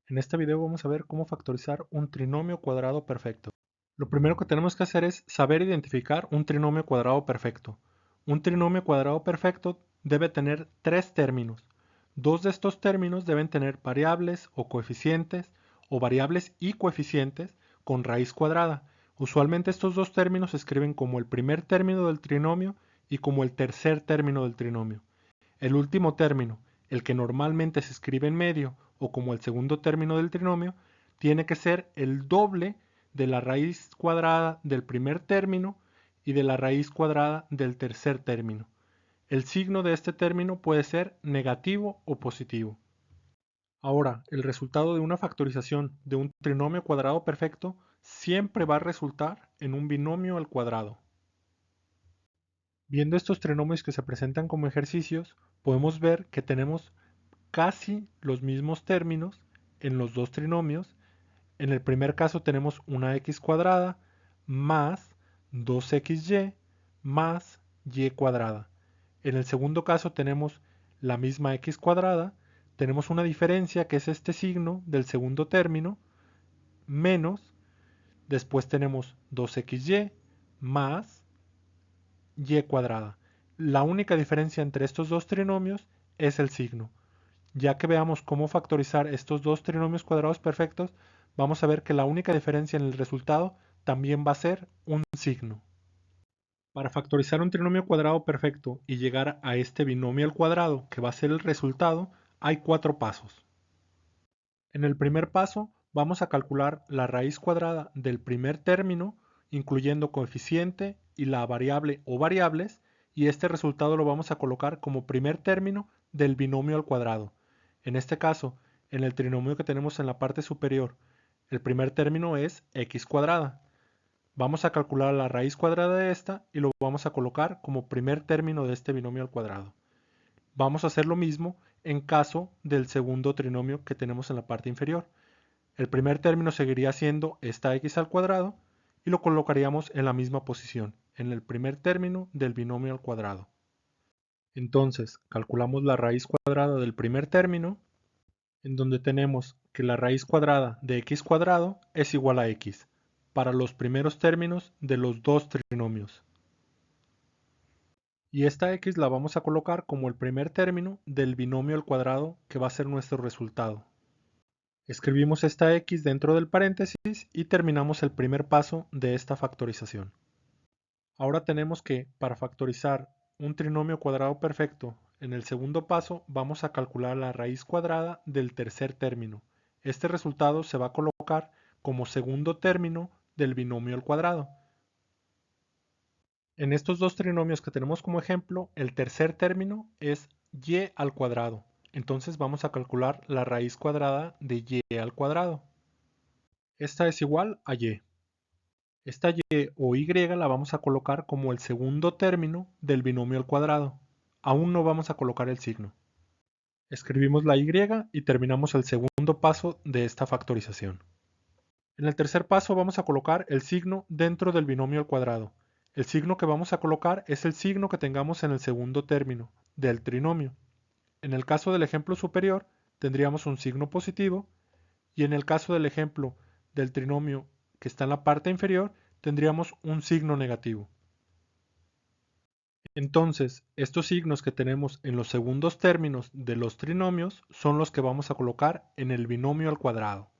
En este video vamos a ver cómo factorizar un trinomio cuadrado perfecto. Lo primero que tenemos que hacer es saber identificar un trinomio cuadrado perfecto. Un trinomio cuadrado perfecto debe tener tres términos. Dos de estos términos deben tener variables o coeficientes o variables y coeficientes con raíz cuadrada. Usualmente estos dos términos se escriben como el primer término del trinomio y como el tercer término del trinomio. El último término, el que normalmente se escribe en medio o como el segundo término del trinomio, tiene que ser el doble de la raíz cuadrada del primer término y de la raíz cuadrada del tercer término. El signo de este término puede ser negativo o positivo. Ahora, el resultado de una factorización de un trinomio cuadrado perfecto siempre va a resultar en un binomio al cuadrado. Viendo estos trinomios que se presentan como ejercicios, podemos ver que tenemos casi los mismos términos en los dos trinomios. En el primer caso tenemos una x cuadrada más 2xy más y cuadrada. En el segundo caso tenemos la misma x cuadrada, tenemos una diferencia que es este signo del segundo término, menos, después tenemos 2xy más y cuadrada. La única diferencia entre estos dos trinomios es el signo. Ya que veamos cómo factorizar estos dos trinomios cuadrados perfectos, vamos a ver que la única diferencia en el resultado también va a ser un signo. Para factorizar un trinomio cuadrado perfecto y llegar a este binomio al cuadrado, que va a ser el resultado, hay cuatro pasos. En el primer paso, vamos a calcular la raíz cuadrada del primer término, incluyendo coeficiente y la variable o variables, y este resultado lo vamos a colocar como primer término del binomio al cuadrado. En este caso, en el trinomio que tenemos en la parte superior, el primer término es x cuadrada. Vamos a calcular la raíz cuadrada de esta y lo vamos a colocar como primer término de este binomio al cuadrado. Vamos a hacer lo mismo en caso del segundo trinomio que tenemos en la parte inferior. El primer término seguiría siendo esta x al cuadrado y lo colocaríamos en la misma posición, en el primer término del binomio al cuadrado. Entonces, calculamos la raíz cuadrada del primer término, en donde tenemos que la raíz cuadrada de x cuadrado es igual a x, para los primeros términos de los dos trinomios. Y esta x la vamos a colocar como el primer término del binomio al cuadrado que va a ser nuestro resultado. Escribimos esta x dentro del paréntesis y terminamos el primer paso de esta factorización. Ahora tenemos que, para factorizar un trinomio cuadrado perfecto, en el segundo paso vamos a calcular la raíz cuadrada del tercer término. Este resultado se va a colocar como segundo término del binomio al cuadrado. En estos dos trinomios que tenemos como ejemplo, el tercer término es y al cuadrado. Entonces vamos a calcular la raíz cuadrada de y al cuadrado. Esta es igual a y. Esta y o y la vamos a colocar como el segundo término del binomio al cuadrado. Aún no vamos a colocar el signo. Escribimos la y y terminamos el segundo paso de esta factorización. En el tercer paso vamos a colocar el signo dentro del binomio al cuadrado. El signo que vamos a colocar es el signo que tengamos en el segundo término del trinomio. En el caso del ejemplo superior tendríamos un signo positivo y en el caso del ejemplo del trinomio que está en la parte inferior tendríamos un signo negativo. Entonces, estos signos que tenemos en los segundos términos de los trinomios son los que vamos a colocar en el binomio al cuadrado.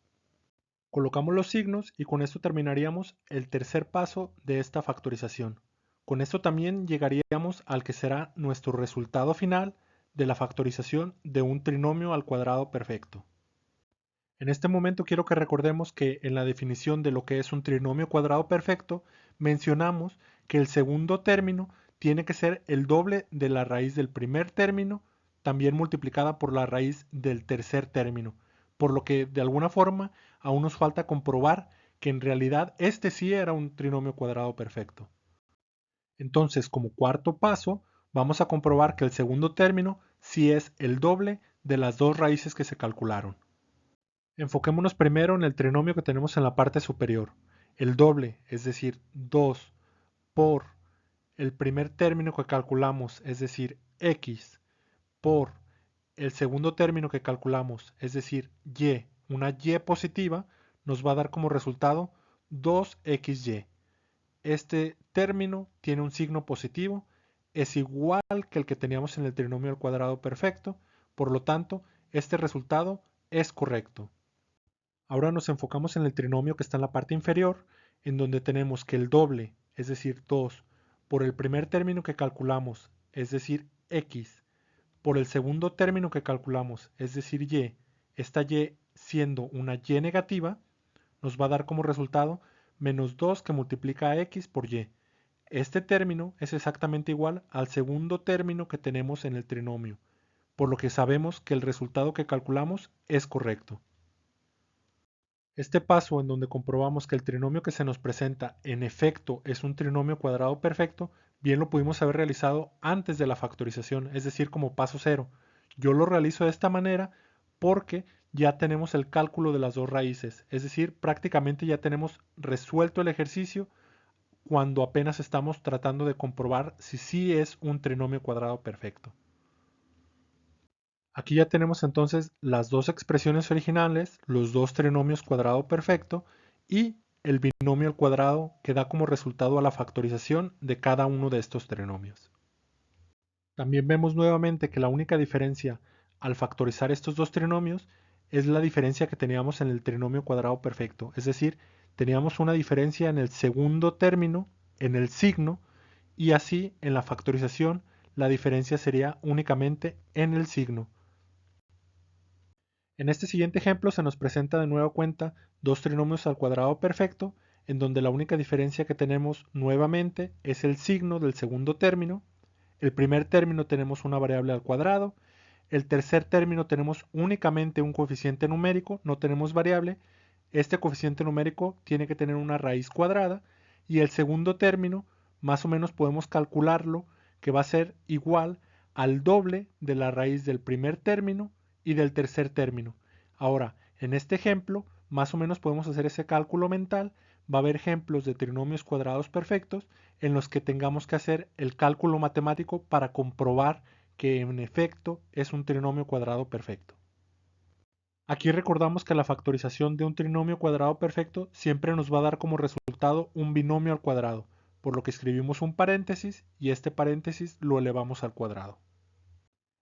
Colocamos los signos y con esto terminaríamos el tercer paso de esta factorización. Con esto también llegaríamos al que será nuestro resultado final de la factorización de un trinomio al cuadrado perfecto. En este momento quiero que recordemos que en la definición de lo que es un trinomio cuadrado perfecto mencionamos que el segundo término tiene que ser el doble de la raíz del primer término, también multiplicada por la raíz del tercer término, por lo que de alguna forma aún nos falta comprobar que en realidad este sí era un trinomio cuadrado perfecto. Entonces, como cuarto paso, vamos a comprobar que el segundo término sí es el doble de las dos raíces que se calcularon. Enfoquémonos primero en el trinomio que tenemos en la parte superior. El doble, es decir, 2 por el primer término que calculamos, es decir, x, por el segundo término que calculamos, es decir, y, una y positiva, nos va a dar como resultado 2xy. Este término tiene un signo positivo, es igual que el que teníamos en el trinomio al cuadrado perfecto, por lo tanto, este resultado es correcto. Ahora nos enfocamos en el trinomio que está en la parte inferior, en donde tenemos que el doble, es decir, 2, por el primer término que calculamos, es decir, x, por el segundo término que calculamos, es decir, y, esta y siendo una y negativa, nos va a dar como resultado menos 2 que multiplica a x por y. Este término es exactamente igual al segundo término que tenemos en el trinomio, por lo que sabemos que el resultado que calculamos es correcto. Este paso en donde comprobamos que el trinomio que se nos presenta en efecto es un trinomio cuadrado perfecto, bien lo pudimos haber realizado antes de la factorización, es decir, como paso cero. Yo lo realizo de esta manera porque ya tenemos el cálculo de las dos raíces, es decir, prácticamente ya tenemos resuelto el ejercicio cuando apenas estamos tratando de comprobar si sí es un trinomio cuadrado perfecto. Aquí ya tenemos entonces las dos expresiones originales, los dos trinomios cuadrado perfecto y el binomio al cuadrado que da como resultado a la factorización de cada uno de estos trinomios. También vemos nuevamente que la única diferencia al factorizar estos dos trinomios es la diferencia que teníamos en el trinomio cuadrado perfecto, es decir, teníamos una diferencia en el segundo término, en el signo, y así en la factorización la diferencia sería únicamente en el signo. En este siguiente ejemplo se nos presenta de nueva cuenta dos trinomios al cuadrado perfecto, en donde la única diferencia que tenemos nuevamente es el signo del segundo término. El primer término tenemos una variable al cuadrado, el tercer término tenemos únicamente un coeficiente numérico, no tenemos variable. Este coeficiente numérico tiene que tener una raíz cuadrada y el segundo término más o menos podemos calcularlo que va a ser igual al doble de la raíz del primer término y del tercer término. Ahora, en este ejemplo, más o menos podemos hacer ese cálculo mental. Va a haber ejemplos de trinomios cuadrados perfectos en los que tengamos que hacer el cálculo matemático para comprobar que en efecto es un trinomio cuadrado perfecto. Aquí recordamos que la factorización de un trinomio cuadrado perfecto siempre nos va a dar como resultado un binomio al cuadrado, por lo que escribimos un paréntesis y este paréntesis lo elevamos al cuadrado.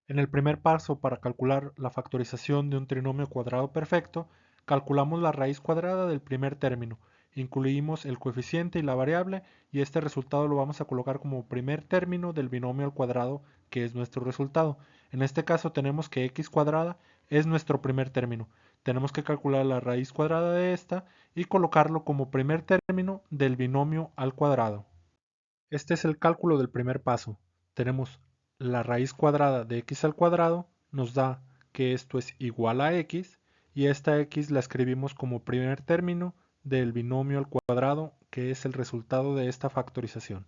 En el primer paso para calcular la factorización de un trinomio cuadrado perfecto, calculamos la raíz cuadrada del primer término, incluimos el coeficiente y la variable y este resultado lo vamos a colocar como primer término del binomio al cuadrado que es nuestro resultado. En este caso tenemos que x cuadrada es nuestro primer término. Tenemos que calcular la raíz cuadrada de esta y colocarlo como primer término del binomio al cuadrado. Este es el cálculo del primer paso. Tenemos la raíz cuadrada de x al cuadrado, nos da que esto es igual a x y esta x la escribimos como primer término del binomio al cuadrado que es el resultado de esta factorización.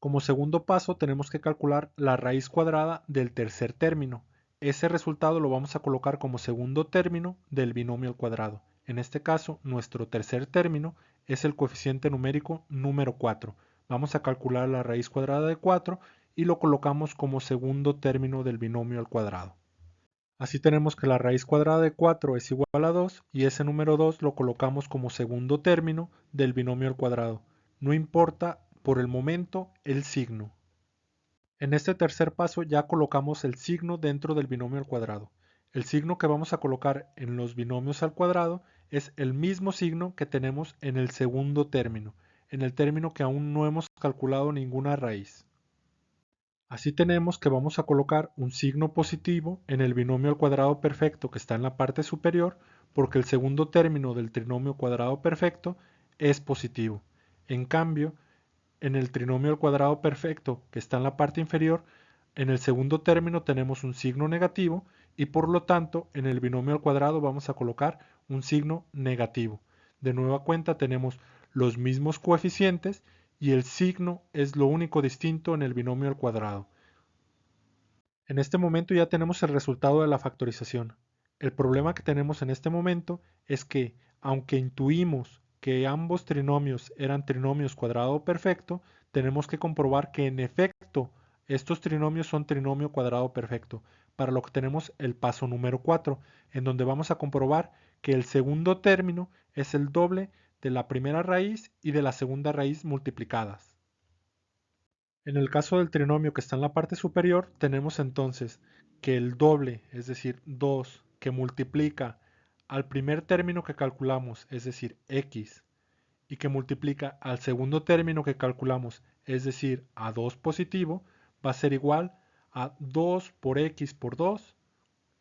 Como segundo paso tenemos que calcular la raíz cuadrada del tercer término. Ese resultado lo vamos a colocar como segundo término del binomio al cuadrado. En este caso, nuestro tercer término es el coeficiente numérico número 4. Vamos a calcular la raíz cuadrada de 4 y lo colocamos como segundo término del binomio al cuadrado. Así tenemos que la raíz cuadrada de 4 es igual a 2 y ese número 2 lo colocamos como segundo término del binomio al cuadrado. No importa por el momento el signo. En este tercer paso ya colocamos el signo dentro del binomio al cuadrado. El signo que vamos a colocar en los binomios al cuadrado es el mismo signo que tenemos en el segundo término, en el término que aún no hemos calculado ninguna raíz. Así tenemos que vamos a colocar un signo positivo en el binomio al cuadrado perfecto que está en la parte superior porque el segundo término del trinomio cuadrado perfecto es positivo. En cambio, en el trinomio al cuadrado perfecto que está en la parte inferior, en el segundo término tenemos un signo negativo y por lo tanto en el binomio al cuadrado vamos a colocar un signo negativo. De nueva cuenta tenemos los mismos coeficientes y el signo es lo único distinto en el binomio al cuadrado. En este momento ya tenemos el resultado de la factorización. El problema que tenemos en este momento es que, aunque intuimos que ambos trinomios eran trinomios cuadrado perfecto, tenemos que comprobar que en efecto estos trinomios son trinomio cuadrado perfecto, para lo que tenemos el paso número 4, en donde vamos a comprobar que el segundo término es el doble de la primera raíz y de la segunda raíz multiplicadas. En el caso del trinomio que está en la parte superior, tenemos entonces que el doble, es decir, 2, que multiplica al primer término que calculamos, es decir, x, y que multiplica al segundo término que calculamos, es decir, a 2 positivo, va a ser igual a 2 por x por 2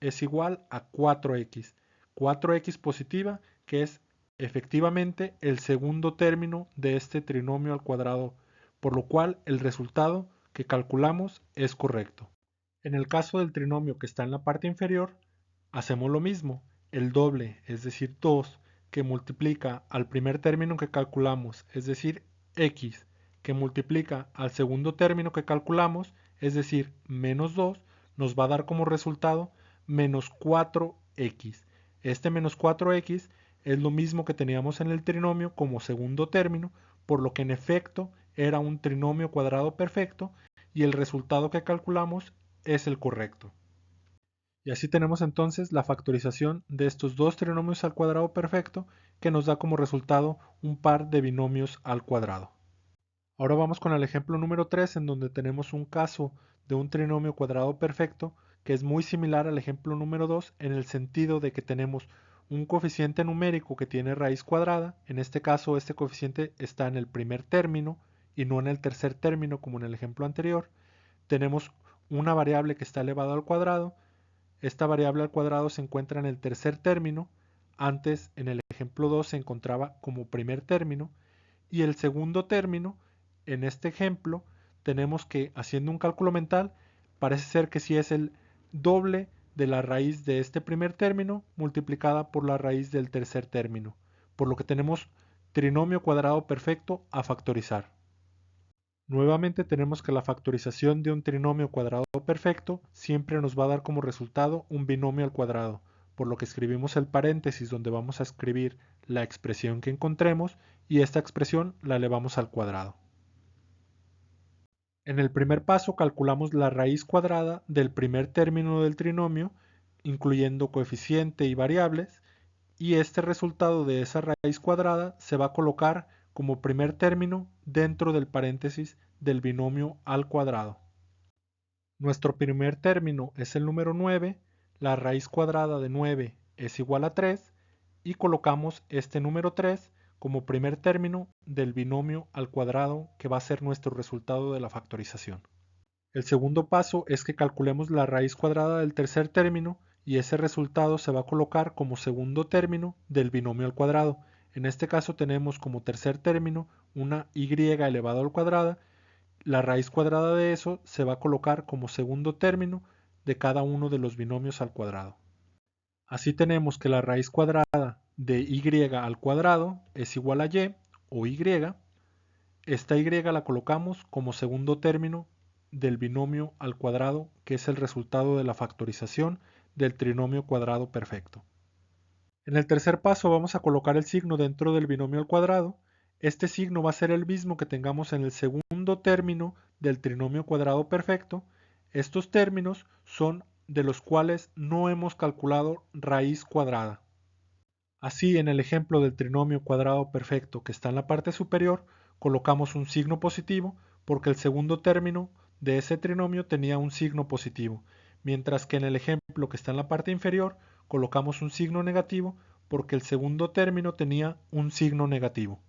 es igual a 4x. 4x positiva, que es efectivamente el segundo término de este trinomio al cuadrado, por lo cual el resultado que calculamos es correcto. En el caso del trinomio que está en la parte inferior, hacemos lo mismo. El doble, es decir, 2, que multiplica al primer término que calculamos, es decir, x, que multiplica al segundo término que calculamos, es decir, menos 2, nos va a dar como resultado menos 4x. Este menos 4x es lo mismo que teníamos en el trinomio como segundo término, por lo que en efecto era un trinomio cuadrado perfecto y el resultado que calculamos es el correcto. Y así tenemos entonces la factorización de estos dos trinomios al cuadrado perfecto que nos da como resultado un par de binomios al cuadrado. Ahora vamos con el ejemplo número 3 en donde tenemos un caso de un trinomio cuadrado perfecto que es muy similar al ejemplo número 2 en el sentido de que tenemos un coeficiente numérico que tiene raíz cuadrada. En este caso este coeficiente está en el primer término y no en el tercer término como en el ejemplo anterior. Tenemos una variable que está elevada al cuadrado. Esta variable al cuadrado se encuentra en el tercer término. Antes en el ejemplo 2 se encontraba como primer término. Y el segundo término, en este ejemplo, tenemos que, haciendo un cálculo mental, parece ser que sí es el doble de la raíz de este primer término multiplicada por la raíz del tercer término, por lo que tenemos trinomio cuadrado perfecto a factorizar. Nuevamente tenemos que la factorización de un trinomio cuadrado perfecto siempre nos va a dar como resultado un binomio al cuadrado, por lo que escribimos el paréntesis donde vamos a escribir la expresión que encontremos y esta expresión la elevamos al cuadrado. En el primer paso calculamos la raíz cuadrada del primer término del trinomio, incluyendo coeficiente y variables, y este resultado de esa raíz cuadrada se va a colocar como primer término dentro del paréntesis del binomio al cuadrado. Nuestro primer término es el número 9, la raíz cuadrada de 9 es igual a 3 y colocamos este número 3 como primer término del binomio al cuadrado que va a ser nuestro resultado de la factorización. El segundo paso es que calculemos la raíz cuadrada del tercer término y ese resultado se va a colocar como segundo término del binomio al cuadrado. En este caso tenemos como tercer término una y elevado al cuadrado. La raíz cuadrada de eso se va a colocar como segundo término de cada uno de los binomios al cuadrado. Así tenemos que la raíz cuadrada de y al cuadrado es igual a y o y. Esta y la colocamos como segundo término del binomio al cuadrado, que es el resultado de la factorización del trinomio cuadrado perfecto. En el tercer paso vamos a colocar el signo dentro del binomio al cuadrado. Este signo va a ser el mismo que tengamos en el segundo término del trinomio cuadrado perfecto. Estos términos son de los cuales no hemos calculado raíz cuadrada. Así, en el ejemplo del trinomio cuadrado perfecto que está en la parte superior, colocamos un signo positivo porque el segundo término de ese trinomio tenía un signo positivo, mientras que en el ejemplo que está en la parte inferior, colocamos un signo negativo porque el segundo término tenía un signo negativo.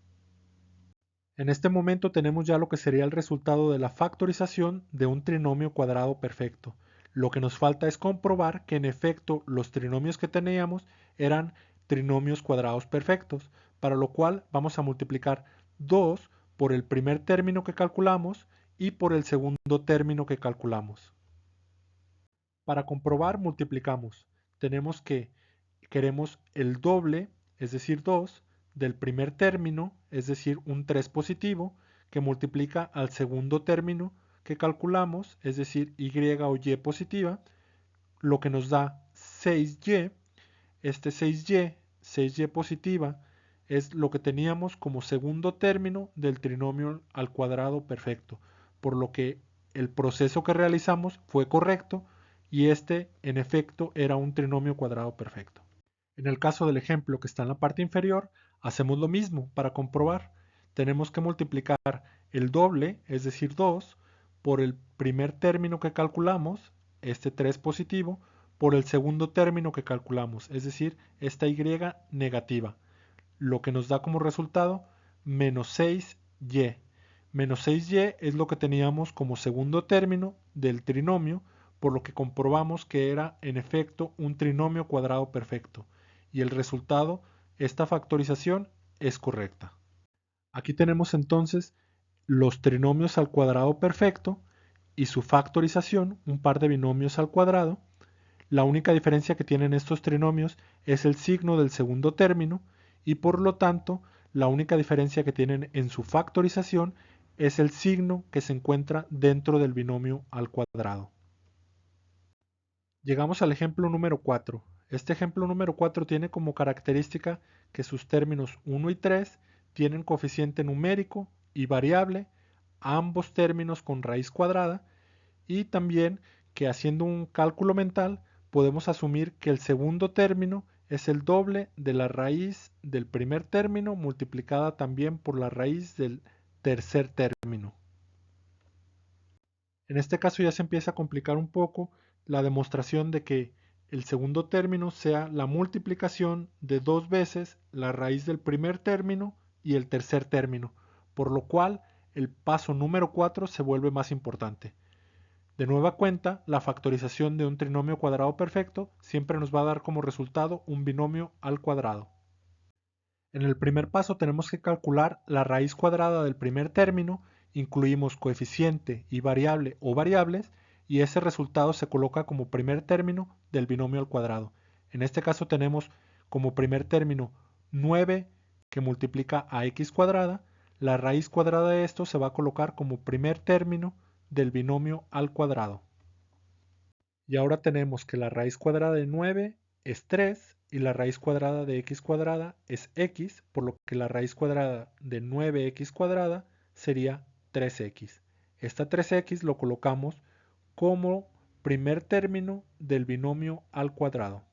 En este momento tenemos ya lo que sería el resultado de la factorización de un trinomio cuadrado perfecto. Lo que nos falta es comprobar que en efecto los trinomios que teníamos eran trinomios cuadrados perfectos, para lo cual vamos a multiplicar 2 por el primer término que calculamos y por el segundo término que calculamos. Para comprobar multiplicamos. Tenemos que queremos el doble, es decir 2, del primer término, es decir un 3 positivo, que multiplica al segundo término que calculamos, es decir y o y positiva, lo que nos da 6y. Este 6y positiva, es lo que teníamos como segundo término del trinomio al cuadrado perfecto, por lo que el proceso que realizamos fue correcto y este en efecto era un trinomio cuadrado perfecto. En el caso del ejemplo que está en la parte inferior, hacemos lo mismo para comprobar. Tenemos que multiplicar el doble, es decir, 2, por el primer término que calculamos, este 3 positivo, por el segundo término que calculamos, es decir, esta y negativa, lo que nos da como resultado menos 6y. Menos 6y es lo que teníamos como segundo término del trinomio, por lo que comprobamos que era en efecto un trinomio cuadrado perfecto. Y el resultado, esta factorización, es correcta. Aquí tenemos entonces los trinomios al cuadrado perfecto y su factorización, un par de binomios al cuadrado. La única diferencia que tienen estos trinomios es el signo del segundo término y por lo tanto la única diferencia que tienen en su factorización es el signo que se encuentra dentro del binomio al cuadrado. Llegamos al ejemplo número 4. Este ejemplo número 4 tiene como característica que sus términos 1 y 3 tienen coeficiente numérico y variable, ambos términos con raíz cuadrada, y también que haciendo un cálculo mental podemos asumir que el segundo término es el doble de la raíz del primer término multiplicada también por la raíz del tercer término. En este caso ya se empieza a complicar un poco la demostración de que el segundo término sea la multiplicación de dos veces la raíz del primer término y el tercer término, por lo cual el paso número 4 se vuelve más importante. De nueva cuenta, la factorización de un trinomio cuadrado perfecto siempre nos va a dar como resultado un binomio al cuadrado. En el primer paso tenemos que calcular la raíz cuadrada del primer término, incluimos coeficiente y variable o variables, y ese resultado se coloca como primer término del binomio al cuadrado. En este caso tenemos como primer término 9 que multiplica a x cuadrada, la raíz cuadrada de esto se va a colocar como primer término del binomio al cuadrado. Y ahora tenemos que la raíz cuadrada de 9 es 3 y la raíz cuadrada de x cuadrada es x, por lo que la raíz cuadrada de 9x cuadrada sería 3x. Esta 3x lo colocamos como primer término del binomio al cuadrado.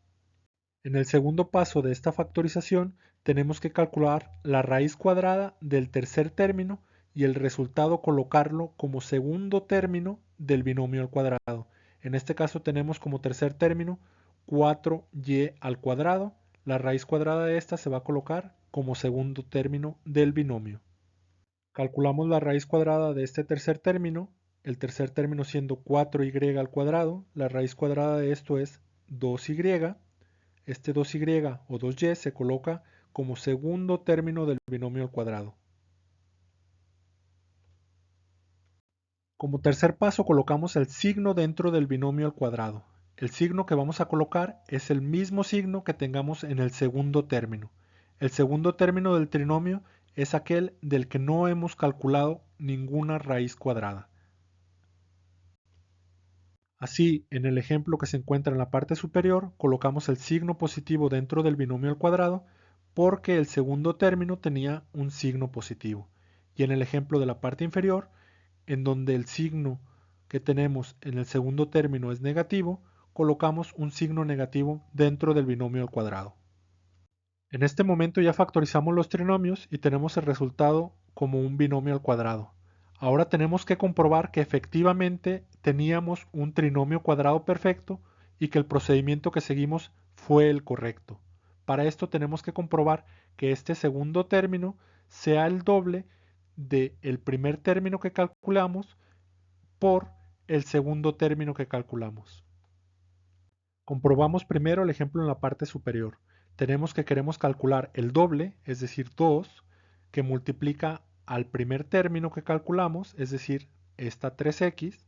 En el segundo paso de esta factorización tenemos que calcular la raíz cuadrada del tercer término y el resultado colocarlo como segundo término del binomio al cuadrado. En este caso tenemos como tercer término 4y al cuadrado. La raíz cuadrada de esta se va a colocar como segundo término del binomio. Calculamos la raíz cuadrada de este tercer término, el tercer término siendo 4y al cuadrado. La raíz cuadrada de esto es 2y. Este 2y o 2y se coloca como segundo término del binomio al cuadrado. Como tercer paso colocamos el signo dentro del binomio al cuadrado. El signo que vamos a colocar es el mismo signo que tengamos en el segundo término. El segundo término del trinomio es aquel del que no hemos calculado ninguna raíz cuadrada. Así, en el ejemplo que se encuentra en la parte superior, colocamos el signo positivo dentro del binomio al cuadrado porque el segundo término tenía un signo positivo. Y en el ejemplo de la parte inferior, en donde el signo que tenemos en el segundo término es negativo, colocamos un signo negativo dentro del binomio al cuadrado. En este momento ya factorizamos los trinomios y tenemos el resultado como un binomio al cuadrado. Ahora tenemos que comprobar que efectivamente teníamos un trinomio cuadrado perfecto y que el procedimiento que seguimos fue el correcto. Para esto tenemos que comprobar que este segundo término sea el doble del primer término que calculamos por el segundo término que calculamos. Comprobamos primero el ejemplo en la parte superior. Tenemos que queremos calcular el doble, es decir, 2, que multiplica al primer término que calculamos, es decir, esta 3x,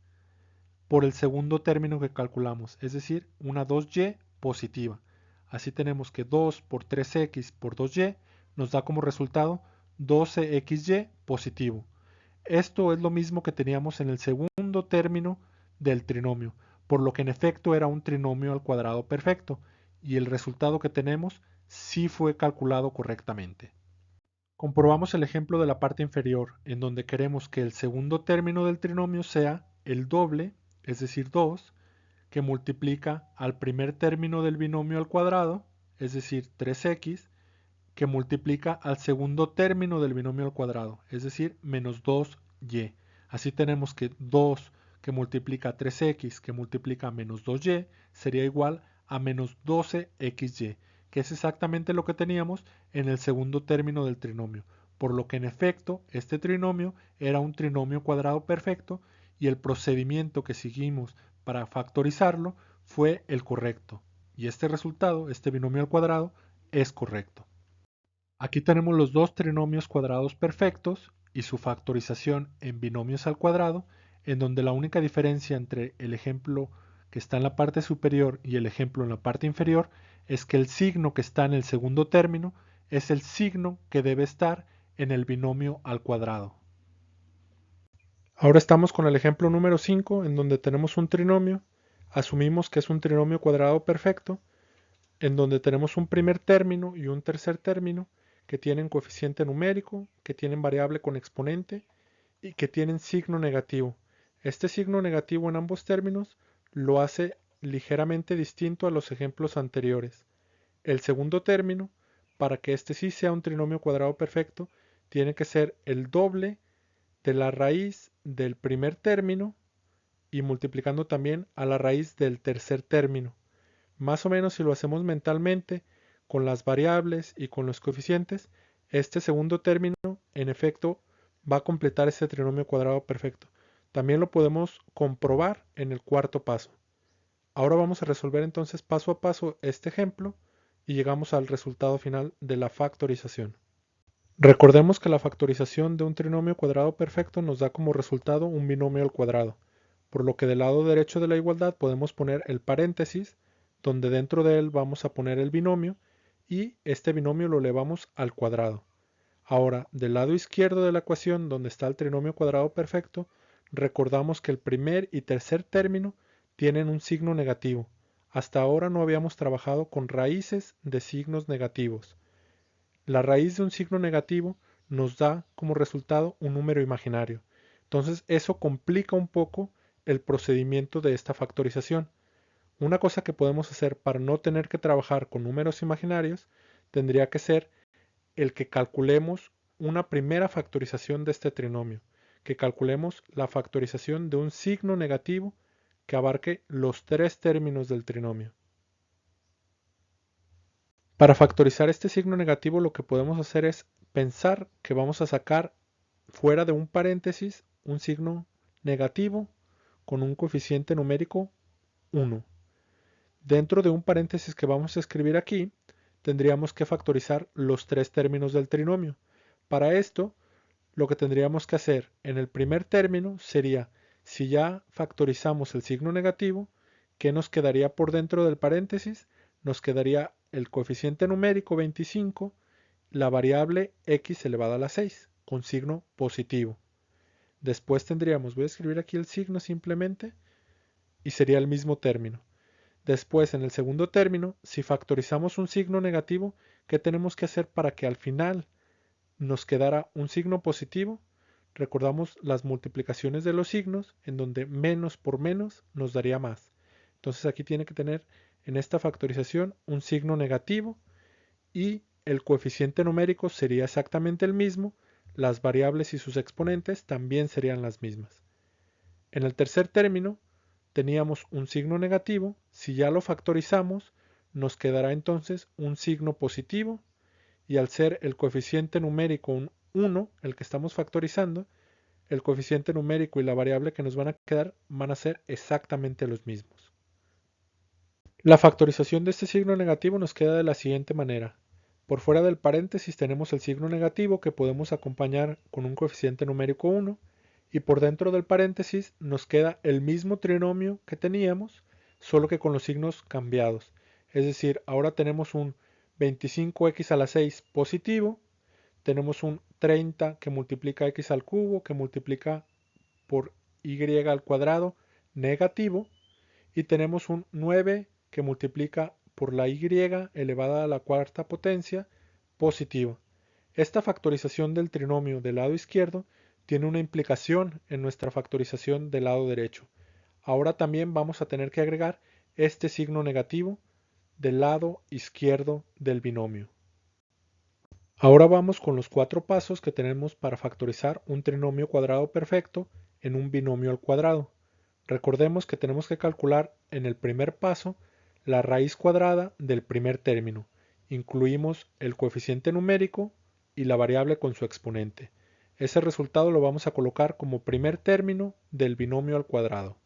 por el segundo término que calculamos, es decir, una 2y positiva. Así tenemos que 2 por 3x por 2y nos da como resultado 12xy positivo. Esto es lo mismo que teníamos en el segundo término del trinomio, por lo que en efecto era un trinomio al cuadrado perfecto, y el resultado que tenemos sí fue calculado correctamente. Comprobamos el ejemplo de la parte inferior, en donde queremos que el segundo término del trinomio sea el doble, es decir, 2, que multiplica al primer término del binomio al cuadrado, es decir, 3x, que multiplica al segundo término del binomio al cuadrado, es decir, menos 2y. Así tenemos que 2 que multiplica a 3x que multiplica a menos 2y sería igual a menos 12xy, que es exactamente lo que teníamos en el segundo término del trinomio, por lo que en efecto este trinomio era un trinomio cuadrado perfecto y el procedimiento que seguimos para factorizarlo fue el correcto. Y este resultado, este binomio al cuadrado, es correcto. Aquí tenemos los dos trinomios cuadrados perfectos y su factorización en binomios al cuadrado, en donde la única diferencia entre el ejemplo que está en la parte superior y el ejemplo en la parte inferior es que el signo que está en el segundo término es el signo que debe estar en el binomio al cuadrado. Ahora estamos con el ejemplo número 5, en donde tenemos un trinomio, asumimos que es un trinomio cuadrado perfecto, en donde tenemos un primer término y un tercer término que tienen coeficiente numérico, que tienen variable con exponente y que tienen signo negativo. Este signo negativo en ambos términos lo hace ligeramente distinto a los ejemplos anteriores. El segundo término, para que este sí sea un trinomio cuadrado perfecto, tiene que ser el doble de la raíz del primer término y multiplicando también a la raíz del tercer término. Más o menos si lo hacemos mentalmente con las variables y con los coeficientes, este segundo término en efecto va a completar este trinomio cuadrado perfecto. También lo podemos comprobar en el cuarto paso. Ahora vamos a resolver entonces paso a paso este ejemplo y llegamos al resultado final de la factorización. Recordemos que la factorización de un trinomio cuadrado perfecto nos da como resultado un binomio al cuadrado, por lo que del lado derecho de la igualdad podemos poner el paréntesis, donde dentro de él vamos a poner el binomio y este binomio lo elevamos al cuadrado. Ahora, del lado izquierdo de la ecuación, donde está el trinomio cuadrado perfecto, recordamos que el primer y tercer término tienen un signo negativo. Hasta ahora no habíamos trabajado con raíces de signos negativos. La raíz de un signo negativo nos da como resultado un número imaginario. Entonces eso complica un poco el procedimiento de esta factorización. Una cosa que podemos hacer para no tener que trabajar con números imaginarios tendría que ser el que calculemos una primera factorización de este trinomio, que calculemos la factorización de un signo negativo que abarque los tres términos del trinomio. Para factorizar este signo negativo lo que podemos hacer es pensar que vamos a sacar fuera de un paréntesis un signo negativo con un coeficiente numérico 1. Dentro de un paréntesis que vamos a escribir aquí, tendríamos que factorizar los tres términos del trinomio. Para esto, lo que tendríamos que hacer en el primer término sería, si ya factorizamos el signo negativo, ¿qué nos quedaría por dentro del paréntesis? Nos quedaría el coeficiente numérico 25, la variable x elevada a la 6, con signo positivo. Después tendríamos, voy a escribir aquí el signo simplemente, y sería el mismo término. Después, en el segundo término, si factorizamos un signo negativo, ¿qué tenemos que hacer para que al final nos quedara un signo positivo? Recordamos las multiplicaciones de los signos, en donde menos por menos nos daría más. Entonces aquí tiene que tener en esta factorización un signo negativo y el coeficiente numérico sería exactamente el mismo, las variables y sus exponentes también serían las mismas. En el tercer término teníamos un signo negativo, si ya lo factorizamos nos quedará entonces un signo positivo y al ser el coeficiente numérico un 1, el que estamos factorizando, el coeficiente numérico y la variable que nos van a quedar van a ser exactamente los mismos. La factorización de este signo negativo nos queda de la siguiente manera. Por fuera del paréntesis tenemos el signo negativo que podemos acompañar con un coeficiente numérico 1 y por dentro del paréntesis nos queda el mismo trinomio que teníamos, solo que con los signos cambiados. Es decir, ahora tenemos un 25x a la 6 positivo, tenemos un 30 que multiplica x al cubo, que multiplica por y al cuadrado negativo, y tenemos un 9 que multiplica por la y elevada a la cuarta potencia positiva. Esta factorización del trinomio del lado izquierdo tiene una implicación en nuestra factorización del lado derecho. Ahora también vamos a tener que agregar este signo negativo del lado izquierdo del binomio. Ahora vamos con los 4 pasos que tenemos para factorizar un trinomio cuadrado perfecto en un binomio al cuadrado. Recordemos que tenemos que calcular en el primer paso la raíz cuadrada del primer término. Incluimos el coeficiente numérico y la variable con su exponente. Ese resultado lo vamos a colocar como primer término del binomio al cuadrado.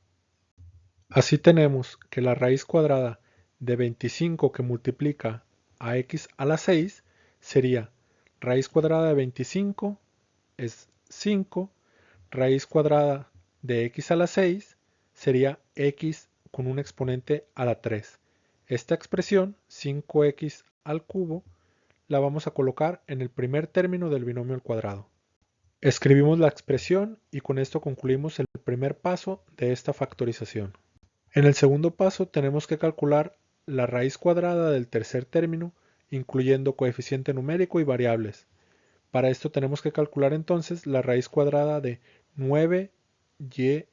Así tenemos que la raíz cuadrada de 25 que multiplica a x a la 6 sería raíz cuadrada de 25 es 5, raíz cuadrada de x a la 6 sería x con un exponente a la 3. Esta expresión, 5x al cubo, la vamos a colocar en el primer término del binomio al cuadrado. Escribimos la expresión y con esto concluimos el primer paso de esta factorización. En el segundo paso tenemos que calcular la raíz cuadrada del tercer término, incluyendo coeficiente numérico y variables. Para esto tenemos que calcular entonces la raíz cuadrada de 9y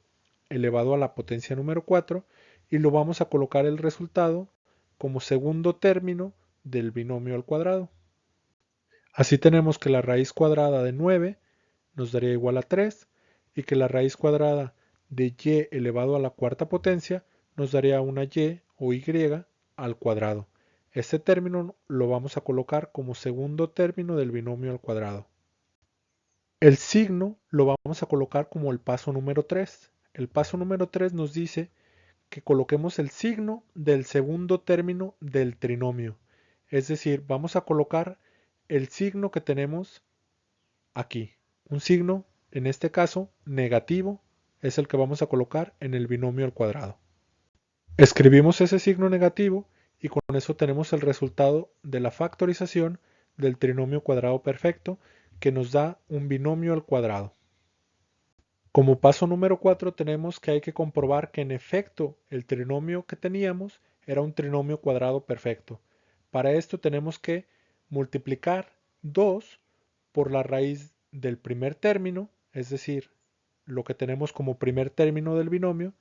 elevado a la potencia número 4 y lo vamos a colocar el resultado como segundo término del binomio al cuadrado. Así tenemos que la raíz cuadrada de 9 nos daría igual a 3 y que la raíz cuadrada de y elevado a la cuarta potencia nos daría una y o y al cuadrado. Este término lo vamos a colocar como segundo término del binomio al cuadrado. El signo lo vamos a colocar como el paso número 3. El paso número 3 nos dice que coloquemos el signo del segundo término del trinomio. Es decir, vamos a colocar el signo que tenemos aquí. Un signo, en este caso, negativo, es el que vamos a colocar en el binomio al cuadrado. Escribimos ese signo negativo y con eso tenemos el resultado de la factorización del trinomio cuadrado perfecto que nos da un binomio al cuadrado. Como paso número 4 tenemos que hay que comprobar que en efecto el trinomio que teníamos era un trinomio cuadrado perfecto. Para esto tenemos que multiplicar 2 por la raíz del primer término, es decir, lo que tenemos como primer término del binomio,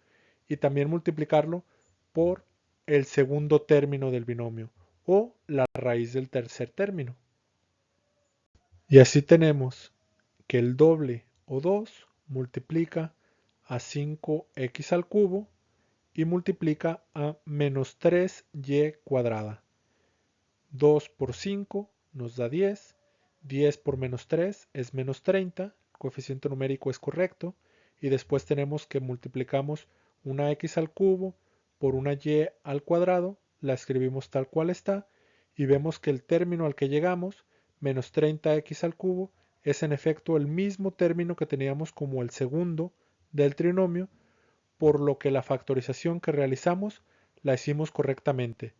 y también multiplicarlo por el segundo término del binomio o la raíz del tercer término. Y así tenemos que el doble o 2 multiplica a 5x al cubo y multiplica a menos 3y cuadrada. 2 por 5 nos da 10, 10 por menos 3 es menos 30, el coeficiente numérico es correcto, y después tenemos que multiplicamos una x al cubo por una y al cuadrado, la escribimos tal cual está, y vemos que el término al que llegamos, menos 30x al cubo, es en efecto el mismo término que teníamos como el segundo del trinomio, por lo que la factorización que realizamos la hicimos correctamente.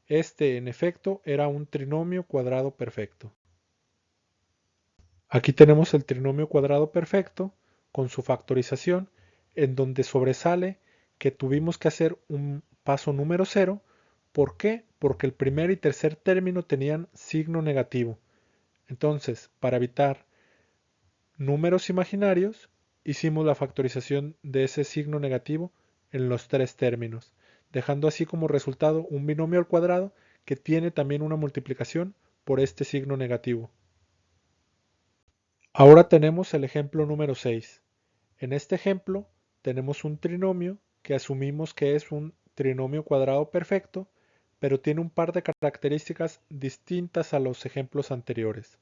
Este, en efecto, era un trinomio cuadrado perfecto. Aquí tenemos el trinomio cuadrado perfecto con su factorización, en donde sobresale que tuvimos que hacer un paso número 0. ¿Por qué? Porque el primer y tercer término tenían signo negativo. Entonces, para evitar números imaginarios, hicimos la factorización de ese signo negativo en los tres términos, dejando así como resultado un binomio al cuadrado que tiene también una multiplicación por este signo negativo. Ahora tenemos el ejemplo número 6. En este ejemplo tenemos un trinomio que asumimos que es un trinomio cuadrado perfecto, pero tiene un par de características distintas a los ejemplos anteriores.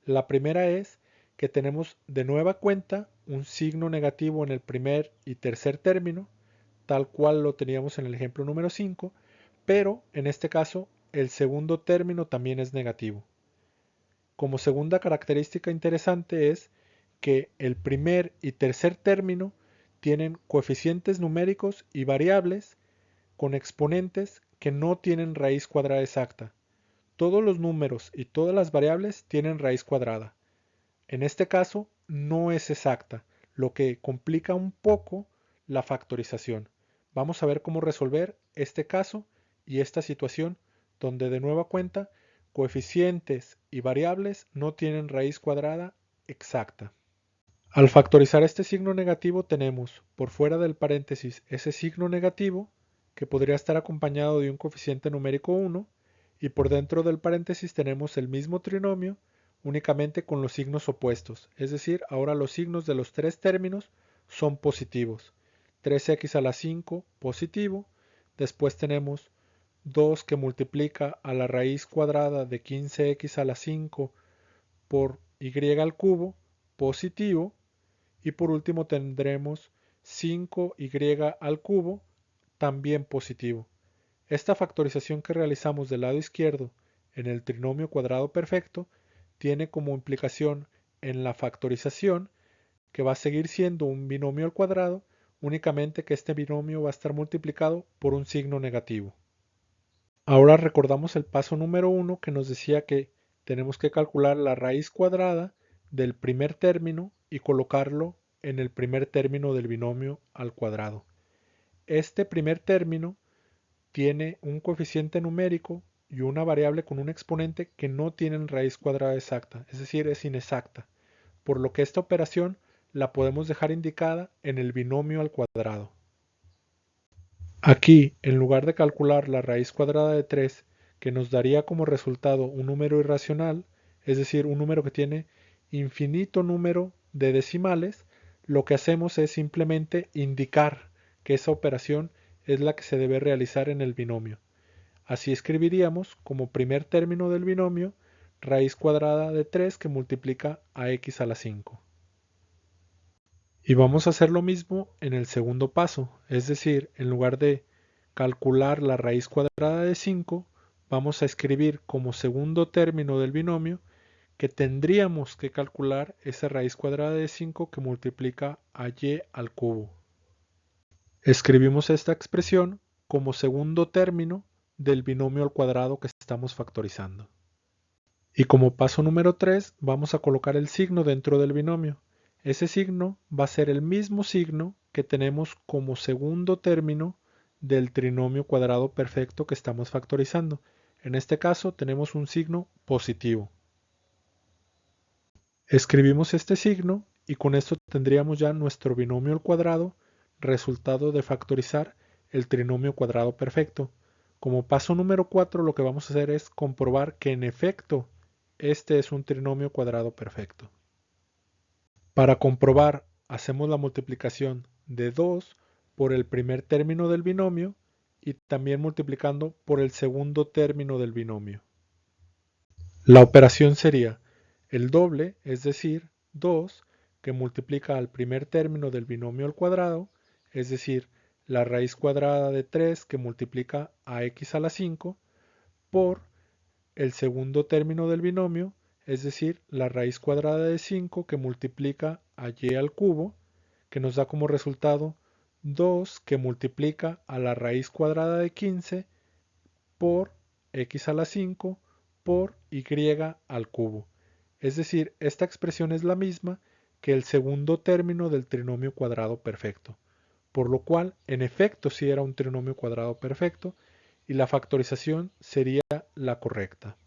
La primera es que tenemos de nueva cuenta un signo negativo en el primer y tercer término, tal cual lo teníamos en el ejemplo número 5, pero en este caso el segundo término también es negativo. Como segunda característica interesante es que el primer y tercer término tienen coeficientes numéricos y variables con exponentes que no tienen raíz cuadrada exacta. Todos los números y todas las variables tienen raíz cuadrada. En este caso no es exacta, lo que complica un poco la factorización. Vamos a ver cómo resolver este caso y esta situación donde de nueva cuenta coeficientes y variables no tienen raíz cuadrada exacta. Al factorizar este signo negativo tenemos por fuera del paréntesis ese signo negativo que podría estar acompañado de un coeficiente numérico 1, y por dentro del paréntesis tenemos el mismo trinomio, únicamente con los signos opuestos, es decir, ahora los signos de los tres términos son positivos. 3x a la 5 positivo, después tenemos 2 que multiplica a la raíz cuadrada de 15x a la 5 por y al cubo positivo, y por último tendremos 5y al cubo también positivo. Esta factorización que realizamos del lado izquierdo en el trinomio cuadrado perfecto tiene como implicación en la factorización que va a seguir siendo un binomio al cuadrado, únicamente que este binomio va a estar multiplicado por un signo negativo. Ahora recordamos el paso número 1 que nos decía que tenemos que calcular la raíz cuadrada del primer término y colocarlo en el primer término del binomio al cuadrado. Este primer término tiene un coeficiente numérico y una variable con un exponente que no tienen raíz cuadrada exacta, es decir, es inexacta, por lo que esta operación la podemos dejar indicada en el binomio al cuadrado. Aquí, en lugar de calcular la raíz cuadrada de 3, que nos daría como resultado un número irracional, es decir, un número que tiene infinito número de decimales, lo que hacemos es simplemente indicar que esa operación es la que se debe realizar en el binomio. Así escribiríamos como primer término del binomio raíz cuadrada de 3 que multiplica a x a la 5. Y vamos a hacer lo mismo en el segundo paso, es decir, en lugar de calcular la raíz cuadrada de 5, vamos a escribir como segundo término del binomio que tendríamos que calcular esa raíz cuadrada de 5 que multiplica a y al cubo. Escribimos esta expresión como segundo término del binomio al cuadrado que estamos factorizando. Y como paso número 3 vamos a colocar el signo dentro del binomio. Ese signo va a ser el mismo signo que tenemos como segundo término del trinomio cuadrado perfecto que estamos factorizando. En este caso tenemos un signo positivo. Escribimos este signo y con esto tendríamos ya nuestro binomio al cuadrado, resultado de factorizar el trinomio cuadrado perfecto. Como paso número 4 lo que vamos a hacer es comprobar que en efecto este es un trinomio cuadrado perfecto. Para comprobar, hacemos la multiplicación de 2 por el primer término del binomio y también multiplicando por el segundo término del binomio. La operación sería el doble, es decir, 2, que multiplica al primer término del binomio al cuadrado, es decir, la raíz cuadrada de 3 que multiplica a x a la 5, por el segundo término del binomio, es decir, la raíz cuadrada de 5 que multiplica a y al cubo, que nos da como resultado 2 que multiplica a la raíz cuadrada de 15 por x a la 5 por y al cubo. Es decir, esta expresión es la misma que el segundo término del trinomio cuadrado perfecto, por lo cual en efecto sí era un trinomio cuadrado perfecto y la factorización sería la correcta.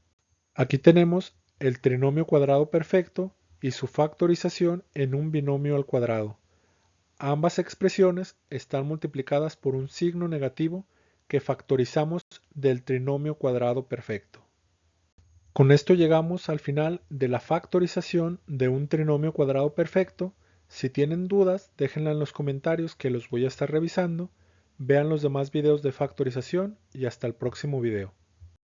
Aquí tenemos el trinomio cuadrado perfecto y su factorización en un binomio al cuadrado. Ambas expresiones están multiplicadas por un signo negativo que factorizamos del trinomio cuadrado perfecto. Con esto llegamos al final de la factorización de un trinomio cuadrado perfecto. Si tienen dudas, déjenla en los comentarios que los voy a estar revisando. Vean los demás videos de factorización y hasta el próximo video.